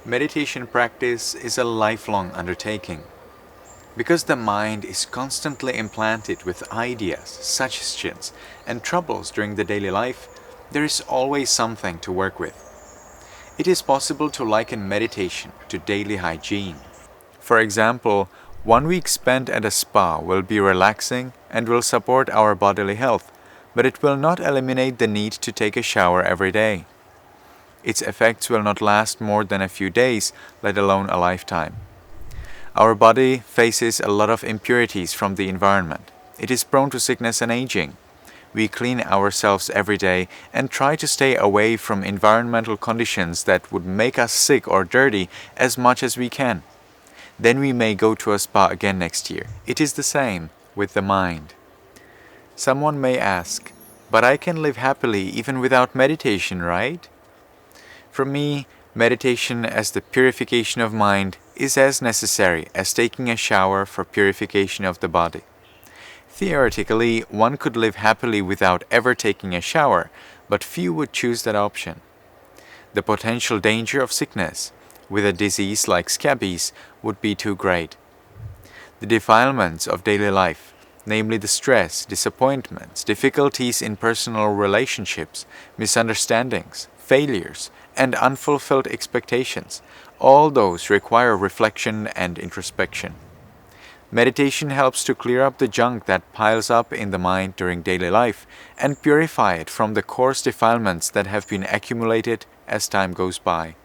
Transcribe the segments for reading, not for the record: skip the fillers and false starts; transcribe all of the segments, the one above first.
Meditation practice is a lifelong undertaking. Because the mind is constantly implanted with ideas, suggestions, and troubles during the daily life, there is always something to work with. It is possible to liken meditation to daily hygiene. For example, 1 week spent at a spa will be relaxing and will support our bodily health, but it will not eliminate the need to take a shower every day. Its effects will not last more than a few days, let alone a lifetime. Our body faces a lot of impurities from the environment. It is prone to sickness and aging. We clean ourselves every day and try to stay away from environmental conditions that would make us sick or dirty as much as we can. Then we may go to a spa again next year. It is the same with the mind. Someone may ask, but I can live happily even without meditation, right? For me, meditation as the purification of mind is as necessary as taking a shower for purification of the body. Theoretically, one could live happily without ever taking a shower, but few would choose that option. The potential danger of sickness with a disease like scabies would be too great. The defilements of daily life, namely the stress, disappointments, difficulties in personal relationships, misunderstandings, failures, and unfulfilled expectations, all those require reflection and introspection. Meditation helps to clear up the junk that piles up in the mind during daily life and purify it from the coarse defilements that have been accumulated as time goes by.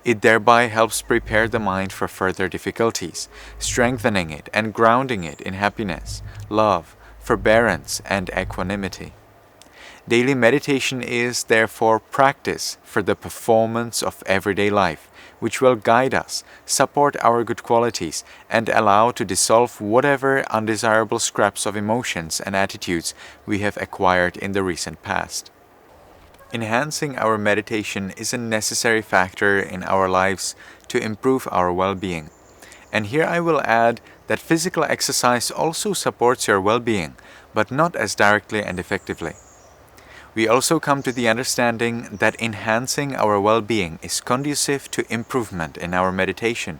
It thereby helps prepare the mind for further difficulties, strengthening it and grounding it in happiness, love, forbearance, and equanimity. Daily meditation is, therefore, practice for the performance of everyday life, which will guide us, support our good qualities, and allow to dissolve whatever undesirable scraps of emotions and attitudes we have acquired in the recent past. Enhancing our meditation is a necessary factor in our lives to improve our well-being. And here I will add that physical exercise also supports your well-being, but not as directly and effectively. We also come to the understanding that enhancing our well-being is conducive to improvement in our meditation.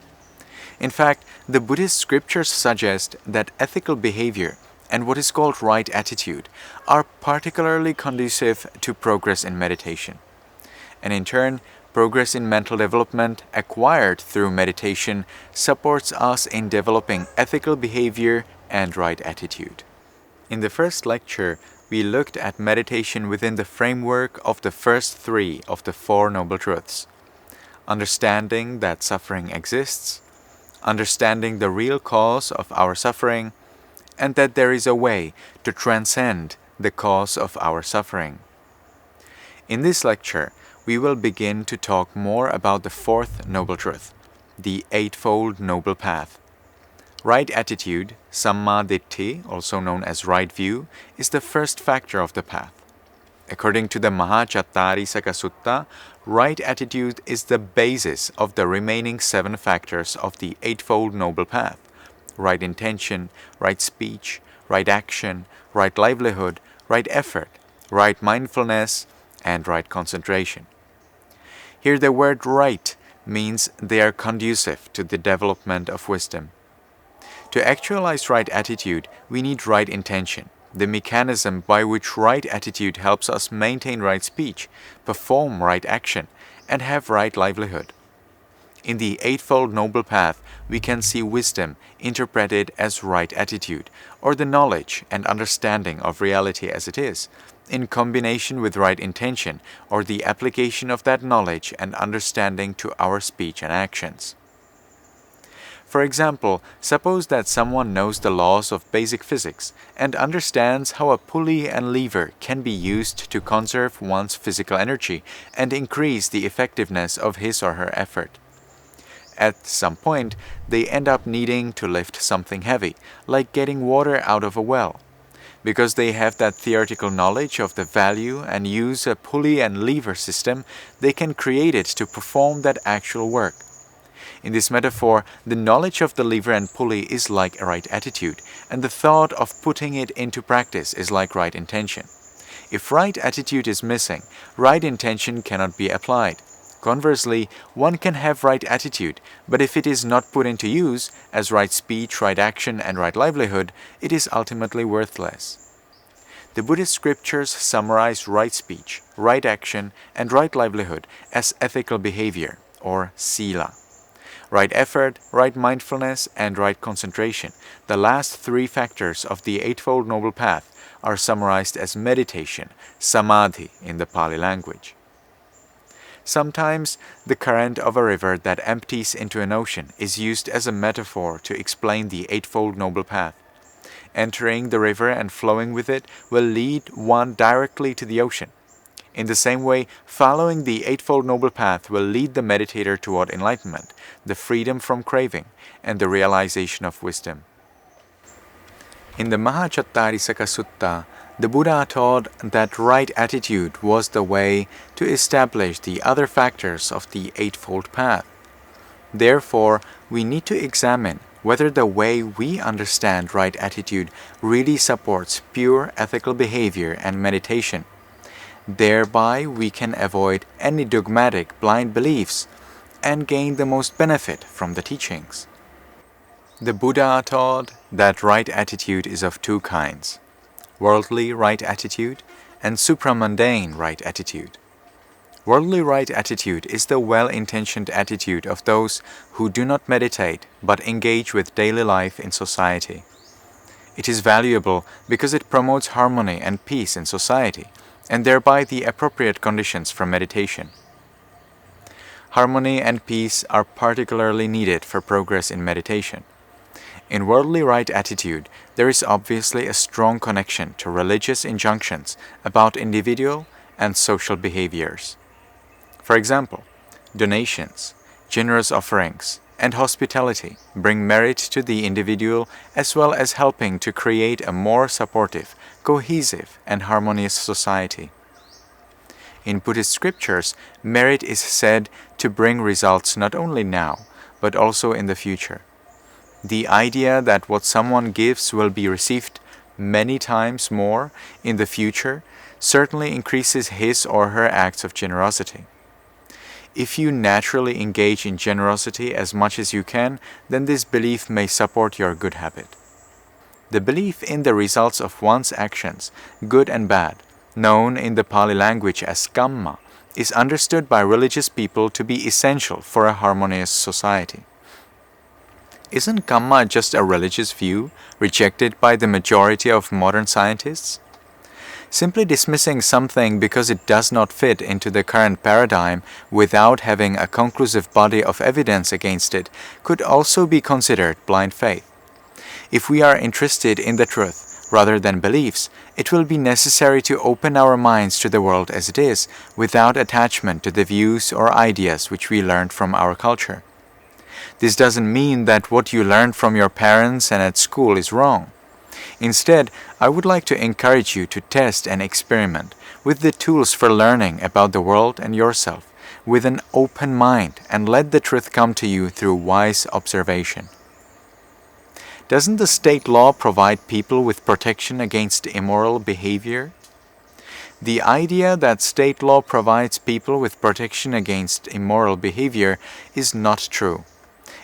In fact, the Buddhist scriptures suggest that ethical behavior and what is called right attitude are particularly conducive to progress in meditation. And in turn, progress in mental development acquired through meditation supports us in developing ethical behavior and right attitude. In the first lecture, we looked at meditation within the framework of the first three of the Four Noble Truths: understanding that suffering exists, understanding the real cause of our suffering, and that there is a way to transcend the cause of our suffering. In this lecture, we will begin to talk more about the fourth Noble Truth, the Eightfold Noble Path. Right attitude, Samma Ditthi, also known as right view, is the first factor of the path. According to the Mahachattarīsaka Sutta, right attitude is the basis of the remaining 7 factors of the Eightfold Noble Path: right intention, right speech, right action, right livelihood, right effort, right mindfulness, and right concentration. Here the word right means they are conducive to the development of wisdom. To actualize right attitude, we need right intention, the mechanism by which right attitude helps us maintain right speech, perform right action, and have right livelihood. In the Eightfold Noble Path, we can see wisdom interpreted as right attitude, or the knowledge and understanding of reality as it is, in combination with right intention, or the application of that knowledge and understanding to our speech and actions. For example, suppose that someone knows the laws of basic physics and understands how a pulley and lever can be used to conserve one's physical energy and increase the effectiveness of his or her effort. At some point, they end up needing to lift something heavy, like getting water out of a well. Because they have that theoretical knowledge of the value and use a pulley and lever system, they can create it to perform that actual work. In this metaphor, the knowledge of the lever and pulley is like a right attitude, and the thought of putting it into practice is like right intention. If right attitude is missing, right intention cannot be applied. Conversely, one can have right attitude, but if it is not put into use as right speech, right action, and right livelihood, it is ultimately worthless. The Buddhist scriptures summarize right speech, right action, and right livelihood as ethical behavior, or sila. Right effort, right mindfulness, and right concentration, the last three factors of the Eightfold Noble Path, are summarized as meditation, samadhi in the Pali language. Sometimes, the current of a river that empties into an ocean is used as a metaphor to explain the Eightfold Noble Path. Entering the river and flowing with it will lead one directly to the ocean. In the same way, following the Eightfold Noble Path will lead the meditator toward enlightenment, the freedom from craving, and the realization of wisdom. In the Mahachattārisaka Sutta, the Buddha taught that right attitude was the way to establish the other factors of the Eightfold Path. Therefore, we need to examine whether the way we understand right attitude really supports pure ethical behavior and meditation. Thereby, we can avoid any dogmatic blind beliefs and gain the most benefit from the teachings. The Buddha taught that right attitude is of two kinds: worldly right attitude and supramundane right attitude. Worldly right attitude is the well-intentioned attitude of those who do not meditate but engage with daily life in society. It is valuable because it promotes harmony and peace in society, and thereby the appropriate conditions for meditation. Harmony and peace are particularly needed for progress in meditation. In worldly right attitude, there is obviously a strong connection to religious injunctions about individual and social behaviors. For example, donations, generous offerings, and hospitality bring merit to the individual as well as helping to create a more supportive, cohesive, and harmonious society. In Buddhist scriptures, merit is said to bring results not only now, but also in the future. The idea that what someone gives will be received many times more in the future certainly increases his or her acts of generosity. If you naturally engage in generosity as much as you can, then this belief may support your good habit. The belief in the results of one's actions, good and bad, known in the Pali language as kamma, is understood by religious people to be essential for a harmonious society. Isn't kamma just a religious view rejected by the majority of modern scientists? Simply dismissing something because it does not fit into the current paradigm without having a conclusive body of evidence against it could also be considered blind faith. If we are interested in the truth rather than beliefs, it will be necessary to open our minds to the world as it is without attachment to the views or ideas which we learned from our culture. This doesn't mean that what you learned from your parents and at school is wrong. Instead, I would like to encourage you to test and experiment with the tools for learning about the world and yourself with an open mind and let the truth come to you through wise observation. Doesn't the state law provide people with protection against immoral behavior? The idea that state law provides people with protection against immoral behavior is not true.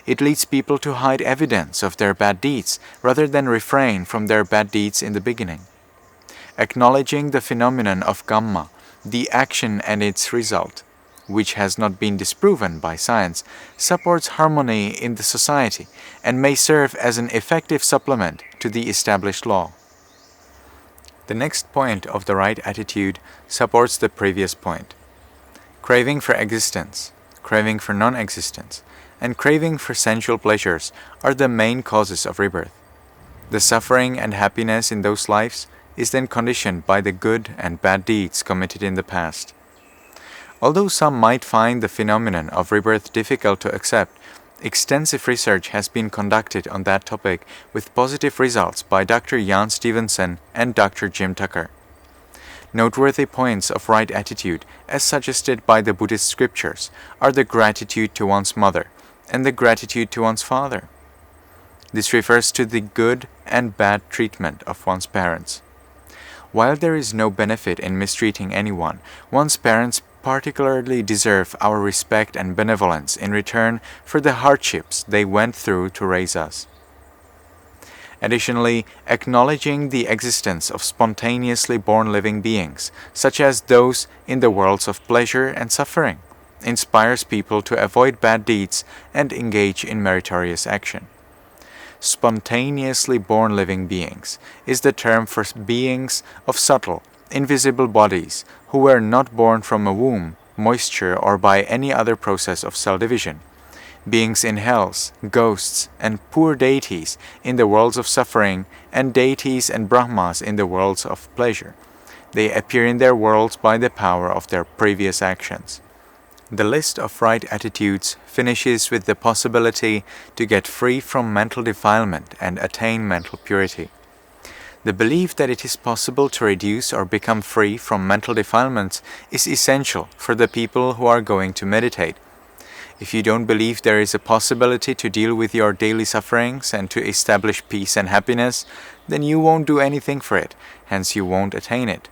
It leads people to hide evidence of their bad deeds rather than refrain from their bad deeds in the beginning. Acknowledging the phenomenon of kamma, the action and its result, which has not been disproven by science, supports harmony in the society and may serve as an effective supplement to the established law. The next point of the right attitude supports the previous point. Craving for existence, craving for non-existence, and craving for sensual pleasures are the main causes of rebirth. The suffering and happiness in those lives is then conditioned by the good and bad deeds committed in the past. Although some might find the phenomenon of rebirth difficult to accept, extensive research has been conducted on that topic with positive results by Dr. Jan Stevenson and Dr. Jim Tucker. Noteworthy points of right attitude, as suggested by the Buddhist scriptures, are the gratitude to one's mother and the gratitude to one's father. This refers to the good and bad treatment of one's parents. While there is no benefit in mistreating anyone, one's parents particularly deserve our respect and benevolence in return for the hardships they went through to raise us. Additionally, acknowledging the existence of spontaneously born living beings, such as those in the worlds of pleasure and suffering, inspires people to avoid bad deeds and engage in meritorious action. Spontaneously born living beings is the term for beings of subtle, invisible bodies who were not born from a womb, moisture, or by any other process of cell division. Beings in hells, ghosts, and poor deities in the worlds of suffering, and deities and Brahmas in the worlds of pleasure. They appear in their worlds by the power of their previous actions. The list of right attitudes finishes with the possibility to get free from mental defilement and attain mental purity. The belief that it is possible to reduce or become free from mental defilements is essential for the people who are going to meditate. If you don't believe there is a possibility to deal with your daily sufferings and to establish peace and happiness, then you won't do anything for it, hence you won't attain it.